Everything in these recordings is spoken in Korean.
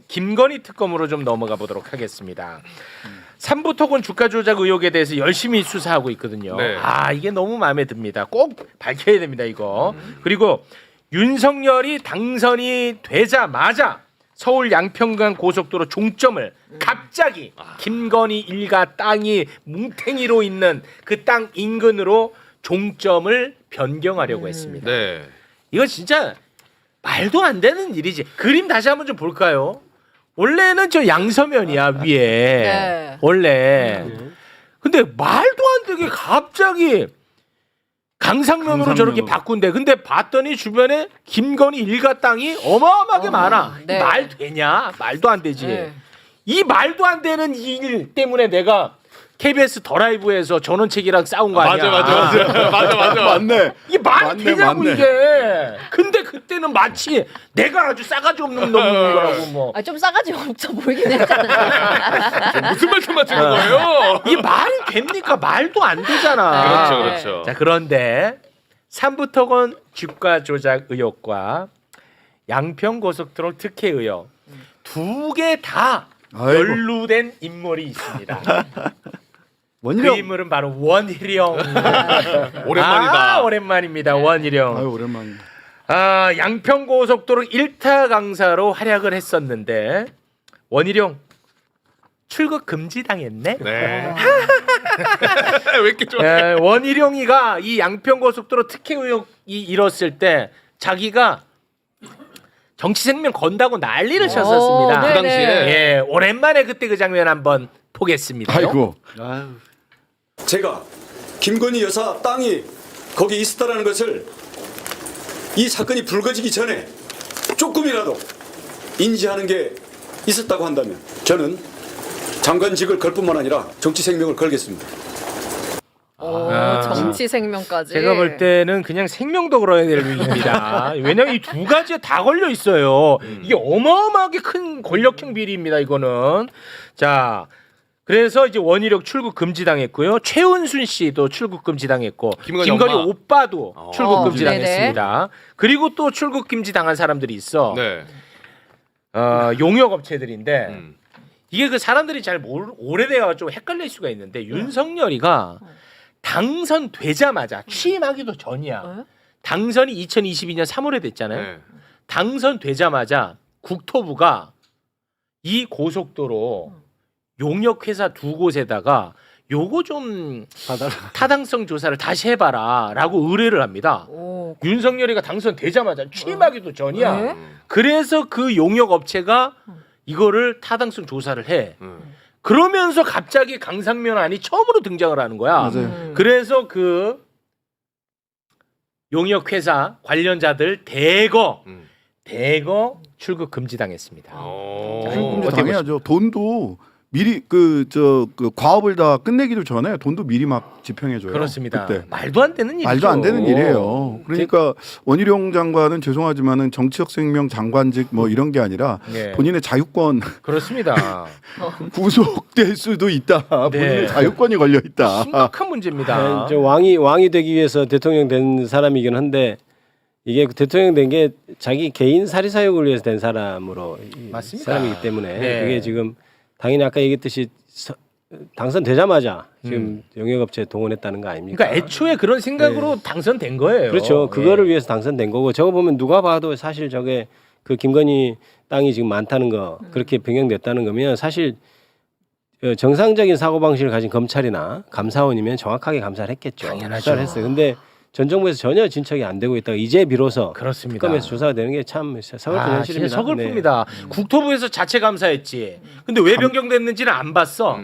김건희 특검으로 좀 넘어가 보도록 하겠습니다. 삼부토건 주가 조작 의혹에 대해서 열심히 수사하고 있거든요. 네. 아 이게 너무 마음에 듭니다. 꼭 밝혀야 됩니다 이거. 그리고 윤석열이 당선이 되자마자 서울 양평간 고속도로 종점을 갑자기 김건희 일가 땅이 뭉탱이로 있는 그 땅 인근으로 종점을 변경하려고 했습니다. 네. 이거 진짜 말도 안 되는 일이지. 그림 다시 한번 좀 볼까요? 원래는 저 양서면이야 위에. 네. 원래. 근데 말도 안 되게 갑자기 강상면으로 저렇게 바꾼대. 근데 봤더니 주변에 김건희 일가 땅이 어마어마하게 많아. 네. 말 되냐? 말도 안 되지. 네. 이 말도 안 되는 일 때문에 내가 KBS 더 라이브에서 전원책이랑 싸운 거 아니야? 맞아. 맞네. 이게 말이 맞네, 되냐고 맞네. 이게. 근데 그때는 마치 내가 아주 싸가지 없는 놈인 거라고 뭐. 좀 싸가지 없어 보이긴 했잖아. 무슨 말씀 하시는 거예요? 이 말이 됩니까? 말도 안 되잖아. 그렇죠. 자 그런데 삼부토건 주가 조작 의혹과 양평고속도로 특혜 의혹 두 개 다 아이고. 연루된 인물이 있습니다. 그 원희룡. 인물은 바로 원희룡. 오랜만이다. 아, 오랜만입니다. 원희룡. 아유 오랜만이네. 아, 양평고속도로 1타 강사로 활약을 했었는데 원희룡 출국 금지당했네. 네. 왜 이렇게 좋아? 예, 원희룡이가 이 양평고속도로 특혜 의혹이 일었을 때 자기가 정치 생명 건다고 난리를 쳤었습니다. 네, 그 당시에. 예, 오랜만에 그때 그 장면 한번 보겠습니다. 아이고. 제가 김건희 여사 땅이 거기 있었다라는 것을 이 사건이 불거지기 전에 조금이라도 인지하는 게 있었다고 한다면 저는 장관직을 걸 뿐만 아니라 정치 생명을 걸겠습니다. 정치 생명까지. 제가 볼 때는 그냥 생명도 걸어야 될 위기입니다. 왜냐하면 이 두 가지에 다 걸려 있어요. 이게 어마어마하게 큰 권력형 비리입니다. 이거는. 자, 그래서 이제 원희룡 출국 금지당했고요. 최은순 씨도 출국 금지당했고, 김건희 김건희 엄마. 오빠도 출국 네네. 금지당했습니다. 그리고 또 출국 금지당한 사람들이 있어. 네. 용역 업체들인데. 음. 이게 그 사람들이 잘 오래돼가 좀 헷갈릴 수가 있는데 윤석열이가 당선되자마자 취임하기도 전이야. 당선이 2022년 3월에 됐잖아요. 네. 당선되자마자 국토부가 이 고속도로 용역회사 두 곳에다가 요거 좀 타당성 조사를 다시 해봐라라고 의뢰를 합니다. 오. 윤석열이가 당선되자마자 취임하기도 전이야. 네? 그래서 그 용역 업체가 이거를 타당성 조사를 해. 음. 그러면서 갑자기 강상면 안이 처음으로 등장을 하는 거야. 맞아요. 그래서 그 용역 회사 관련자들 대거 출국 금지당했습니다. 어. 출금 어떻게 당해야죠. 돈도 미리 그 과업을 다 끝내기도 전에 돈도 미리 막 집행해줘요. 그렇습니다. 그때. 말도 안 되는 일이죠. 말도 안 되는 일이에요. 그러니까 원희룡 장관은 죄송하지만은 정치적 생명 장관직 뭐 이런 게 아니라 네. 본인의 자유권 그렇습니다. 구속될 수도 있다. 네. 본인의 자유권이 걸려 있다. 심각한 문제입니다. 저 왕이 되기 위해서 대통령 된 사람이긴 한데 이게 대통령 된 게 자기 개인 사리사욕을 위해서 된 사람으로 맞습니다. 사람이기 때문에 네. 그게 지금 당연히 아까 얘기했듯이 당선되자마자 지금 용역업체 동원했다는 거 아닙니까? 그러니까 애초에 그런 생각으로 당선된 거예요. 그렇죠. 그거를 예. 위해서 당선된 거고 저거 보면 누가 봐도 사실 저게 그 김건희 땅이 지금 많다는 거 그렇게 변경됐다는 거면 사실 정상적인 사고 방식을 가진 검찰이나 감사원이면 정확하게 감사를 했겠죠. 당연하죠. 수사를 했어요. 근데 전 정부에서 전혀 진척이 안 되고 있다가 이제 비로소 그렇습니다. 특검에서 조사가 되는 게 참 서글픈 현실입니다. 진짜 서글픕니다. 국토부에서 자체 감사했지. 근데 왜 변경됐는지는 안 봤어.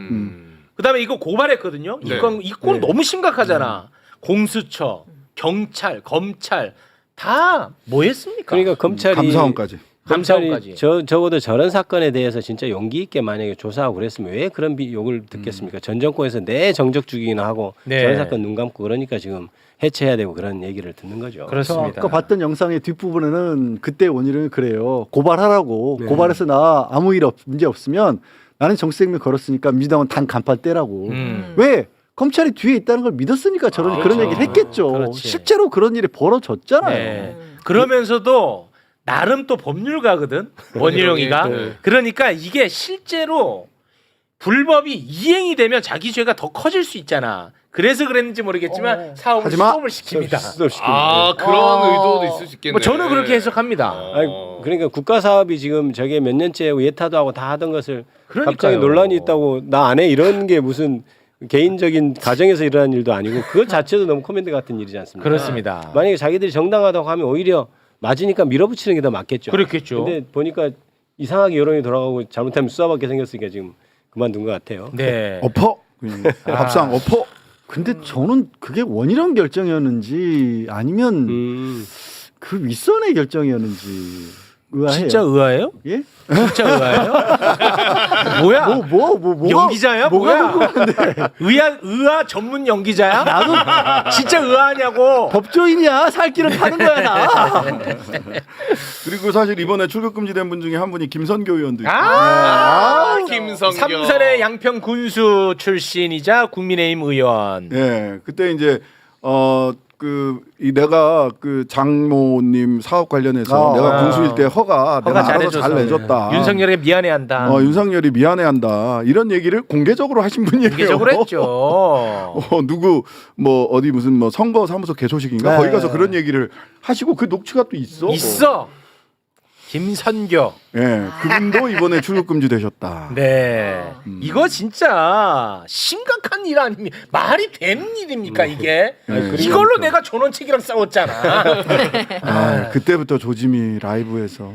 그다음에 이거 고발했거든요. 네. 이건 너무 심각하잖아. 공수처, 경찰, 검찰 다 뭐 했습니까? 그러니까 검찰이 감사원까지. 감사원까지. 적어도 저런 사건에 대해서 진짜 용기 있게 만약에 조사하고 그랬으면 왜 그런 욕을 듣겠습니까? 전 정권에서 내 정적 죽이기나 하고 네. 저런 사건 눈 감고 그러니까 지금 해체해야 되고 그런 얘기를 듣는 거죠. 그렇습니다. 아까 봤던 영상의 뒷부분에는 그때 원희룡이 그래요. 고발하라고. 네. 고발해서 나 아무 문제 없으면 나는 정치생명 걸었으니까 민주당은 단 간판 떼라고. 왜? 검찰이 뒤에 있다는 걸 믿었으니까 저런 그런 그렇죠. 얘기를 했겠죠. 그렇지. 실제로 그런 일이 벌어졌잖아요. 네. 그러면서도 나름 또 법률가거든 원희룡이가. 네. 그러니까 이게 실제로 불법이 이행이 되면 자기 죄가 더 커질 수 있잖아. 그래서 그랬는지 모르겠지만 사업을 하지마. 수업을 시킵니다. 아 그런 의도도 있을 수 있겠네. 뭐 저는 그렇게 해석합니다. 아니, 그러니까 국가 사업이 지금 저게 몇 년째 예타도 하고 다 하던 것을 그러니까요. 갑자기 논란이 있다고 나 안 해 이런 게 무슨 개인적인 가정에서 일어난 일도 아니고 그것 자체도 너무 코미디 같은 일이지 않습니까? 그렇습니다. 만약에 자기들이 정당하다고 하면 오히려 맞으니까 밀어붙이는 게 더 맞겠죠. 그렇겠죠. 근데 보니까 이상하게 여론이 돌아가고 잘못하면 수사받게 생겼으니까 지금 그만둔 것 같아요. 네. 엎어. 그냥 밥상 엎어. 근데 저는 그게 원희룡 결정이었는지 아니면 그 윗선의 결정이었는지 의아해요. 진짜 의아해요? 예? 진짜 의아해요? 뭐야? 뭐가 연기자야? 뭐가 뭐야? 궁금한데. 의아 전문 연기자야? 나도 진짜 의아하냐고. 법조인이야. 살 길을 파는 거야 나. 그리고 사실 이번에 출국금지된 분 중에 한 분이 김선교 의원도 있고. 김성경. 삼선의 양평 군수 출신이자 국민의힘 의원. 예, 그때 이제 내가 그 장모님 사업 관련해서 내가 군수일 때 허가 내가 알아서 잘해줘서. 잘 내줬다. 윤석열에게 미안해한다. 윤석열이 미안해한다. 이런 얘기를 공개적으로 하신 분이에요. 공개적으로 했죠. 누구 뭐 어디 무슨 뭐 선거 사무소 개소식인가 네. 거기 가서 그런 얘기를 하시고 그 녹취가 또 있어. 있어. 김선교. 예, 그분도 이번에 출국금지 되셨다. 네. 이거 진짜 심각한 일 아닙니까? 말이 되는 일입니까 이게? 이걸로 내가 전원책이랑 싸웠잖아. 그때부터 조짐이 라이브에서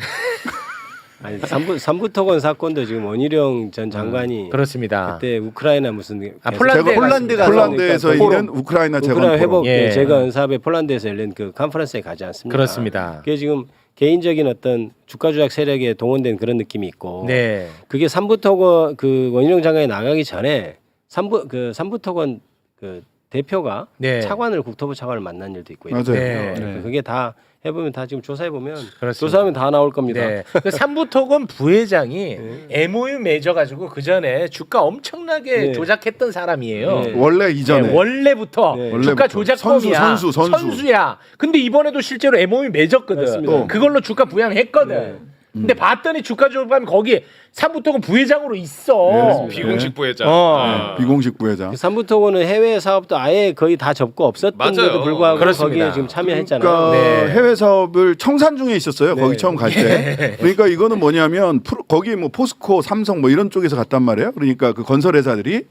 아니, 삼부토건 사건도 지금 원희룡 전 장관이 그렇습니다. 그때 우크라이나 무슨 폴란드에서 있는 우크라이나 재건 우크라이나 회복 예. 재건 사업에 폴란드에서 열린 그 컨퍼런스에 가지 않습니까? 그렇습니다. 그게 지금 개인적인 어떤 주가 조작 세력에 동원된 그런 느낌이 있고 네. 그게 삼부토건 그 원희룡 장관이 나가기 전에 삼부토건 그 대표가 네. 차관을 국토부 차관을 만난 일도 있고 맞아요. 네. 그러니까 그게 다 해보면 다 지금 조사해 보면 그렇습니다. 조사하면 다 나올 겁니다. 네. 그 삼부토건 부회장이 MOU 맺어가지고 그 전에 주가 엄청나게 네. 조작했던 사람이에요. 네. 원래 이전에 네, 원래부터 네. 주가 원래부터. 조작범이야. 선수. 야 근데 이번에도 실제로 MOU 맺었거든. 맞습니다. 그걸로 주가 부양했거든. 네. 근데 봤더니 주가 조작범이 거기 삼부토건 부회장으로 있어. 네. 비공식 부회장. 비공식 부회장. 삼부토건은 해외 사업도 아예 거의 다 접고 없었던 맞아요. 데도 불구하고 그렇습니다. 거기에 지금 참여했잖아요. 그러니까 네. 해외 사업을 청산 중에 있었어요. 거기 처음 갈 때. 그러니까 이거는 뭐냐면 거기 뭐 포스코, 삼성 뭐 이런 쪽에서 갔단 말이에요. 그러니까 그 건설 회사들이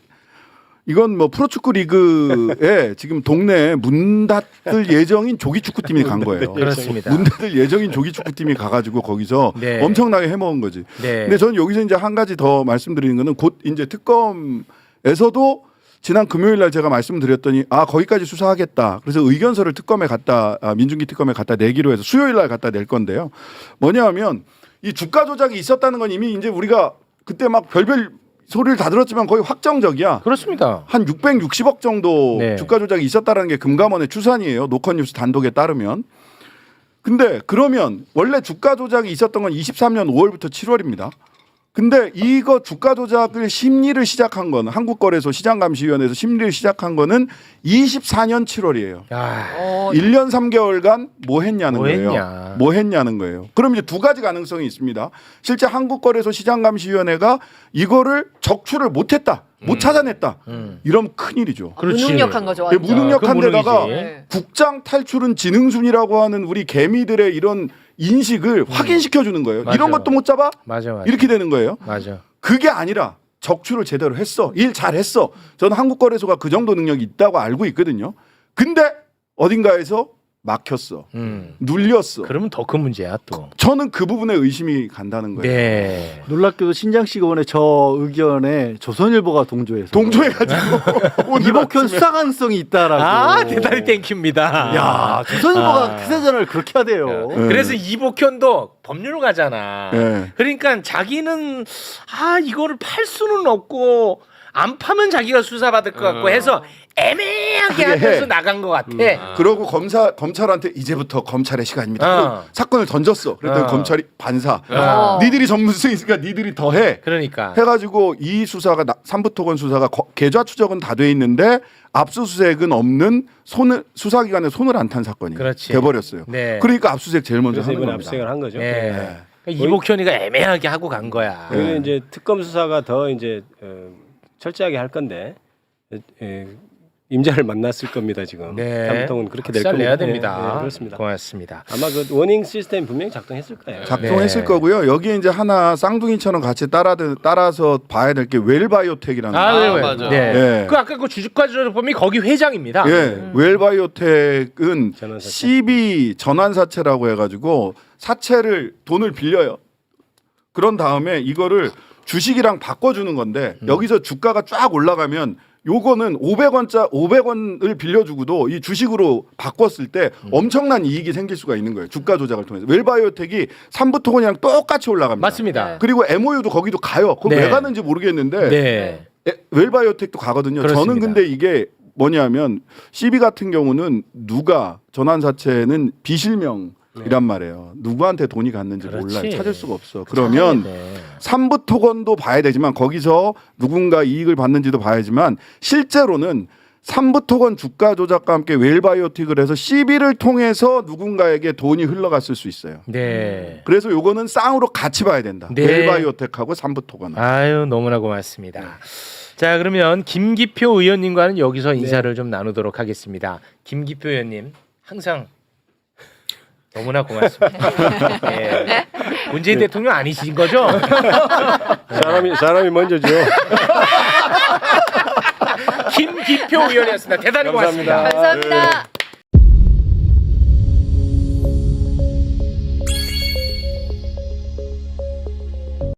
이건 뭐 프로축구 리그에 지금 동네에 문 닫을 예정인 조기 축구팀이 간 거예요. 그렇습니다. 문 닫을 예정인 조기 축구팀이 가가지고 거기서 네. 엄청나게 해먹은 거지. 네. 근데 저는 여기서 이제 한 가지 더 말씀드리는 거는 곧 이제 특검에서도 지난 금요일 날 제가 말씀드렸더니 거기까지 수사하겠다. 그래서 의견서를 특검에 민중기 특검에 갖다 내기로 해서 수요일 날 갖다 낼 건데요. 뭐냐하면 이 주가 조작이 있었다는 건 이미 이제 우리가 그때 막 별별 소리를 다 들었지만 거의 확정적이야. 그렇습니다. 한 660억 정도 네. 주가 조작이 있었다는 게 금감원의 추산이에요. 노컷뉴스 단독에 따르면. 근데 그러면 원래 주가 조작이 있었던 건 23년 5월부터 7월입니다. 근데 이거 주가 조작을 심리를 시작한 건 한국거래소 시장감시위원회에서 심리를 시작한 거는 24년 7월이에요. 야, 1년 3개월간 뭐 했냐는 뭐 거예요. 했냐. 뭐 했냐는 거예요. 그럼 이제 두 가지 가능성이 있습니다. 실제 한국거래소 시장감시위원회가 이거를 적출을 못했다. 못 찾아냈다. 이러면 큰일이죠. 그렇지. 무능력한 거죠. 예, 완전. 무능력한 그건 데다가 무능이지. 네. 국장 탈출은 지능순이라고 하는 우리 개미들의 이런 인식을 확인시켜 주는 거예요. 맞아. 이런 것도 못 잡아? 맞아. 이렇게 되는 거예요. 맞아. 그게 아니라 적출을 제대로 했어. 일 잘했어. 저는 한국거래소가 그 정도 능력이 있다고 알고 있거든요. 근데 어딘가에서 막혔어. 눌렸어. 그러면 더 큰 문제야 또. 저는 그 부분에 의심이 간다는 거예요. 네. 놀랍게도 신장식 의원의 저 의견에 조선일보가 동조해서 동조해가지고 오늘 이복현 아침에 수사 가능성이 있다라고. 대단히 땡큐입니다. 야 조선일보가 기사전을 그렇게 하대요. 네. 그래서 이복현도 법률가잖아. 네. 그러니까 자기는 이거를 팔 수는 없고 안 파면 자기가 수사받을 것 같고 해서 애매하게 하면서 나간 것 같아. 그러고 검찰한테 이제부터 검찰의 시간입니다. 사건을 던졌어. 그랬더니 검찰이 반사. 니들이 전문성이 있으니까 니들이 더 해. 그러니까. 해가지고 이 수사가 삼부토건 수사가 계좌 추적은 다 돼 있는데 압수수색은 없는 수사기관에 손을 안 탄 사건이 그렇지. 돼버렸어요. 네. 그러니까 압수수색 제일 먼저 그래서 하는 이번 겁니다. 압수수색을 한 거죠. 네. 그러니까 이복현이가 애매하게 하고 간 거야. 그리고 이제 특검 수사가 더 이제 철저하게 할 건데 임자를 만났을 겁니다 지금. 네. 다음부터는 그렇게 될 박살 겁니다. 내야 됩니다. 네, 그렇습니다. 고맙습니다. 아마 그 워닝 시스템 분명히 작동했을 거예요. 작동했을 네. 거고요. 여기에 이제 하나 쌍둥이처럼 같이 따라서 봐야 될 게 웰바이오텍이라는 거. 맞아. 네. 네. 그 아까 그 주식과조범이 거기 회장입니다. 예, 웰바이오텍은 전환사채. CB 전환사채라고 해가지고 사채를 돈을 빌려요. 그런 다음에 이거를 주식이랑 바꿔주는 건데 여기서 주가가 쫙 올라가면 요거는 500원을 빌려주고도 이 주식으로 바꿨을 때 엄청난 이익이 생길 수가 있는 거예요. 주가 조작을 통해서. 웰바이오텍이 삼부토건이랑 똑같이 올라갑니다. 맞습니다. 그리고 MOU도 거기도 가요. 거기 네. 왜 가는지 모르겠는데 네. 웰바이오텍도 가거든요. 그렇습니다. 저는 근데 이게 뭐냐면 CB 같은 경우는 누가 전환사채는 비실명이란 말이에요. 누구한테 돈이 갔는지 그렇지. 몰라요. 찾을 수가 없어. 그러면 네. 삼부토건도 봐야 되지만 거기서 누군가 이익을 받는지도 봐야지만 실제로는 삼부토건 주가 조작과 함께 웰바이오틱을 해서 CB를 통해서 누군가에게 돈이 흘러갔을 수 있어요. 네. 그래서 요거는 쌍으로 같이 봐야 된다. 네. 웰바이오텍하고 삼부토건. 아유 너무나 고맙습니다. 자 그러면 김기표 의원님과는 여기서 인사를 좀 나누도록 하겠습니다. 김기표 의원님 항상 너무나 고맙습니다. 네. 문재인 대통령 아니신 거죠? 사람이 먼저죠. 김기표 의원이었습니다. 대단히 고맙습니다. 감사합니다. 감사합니다.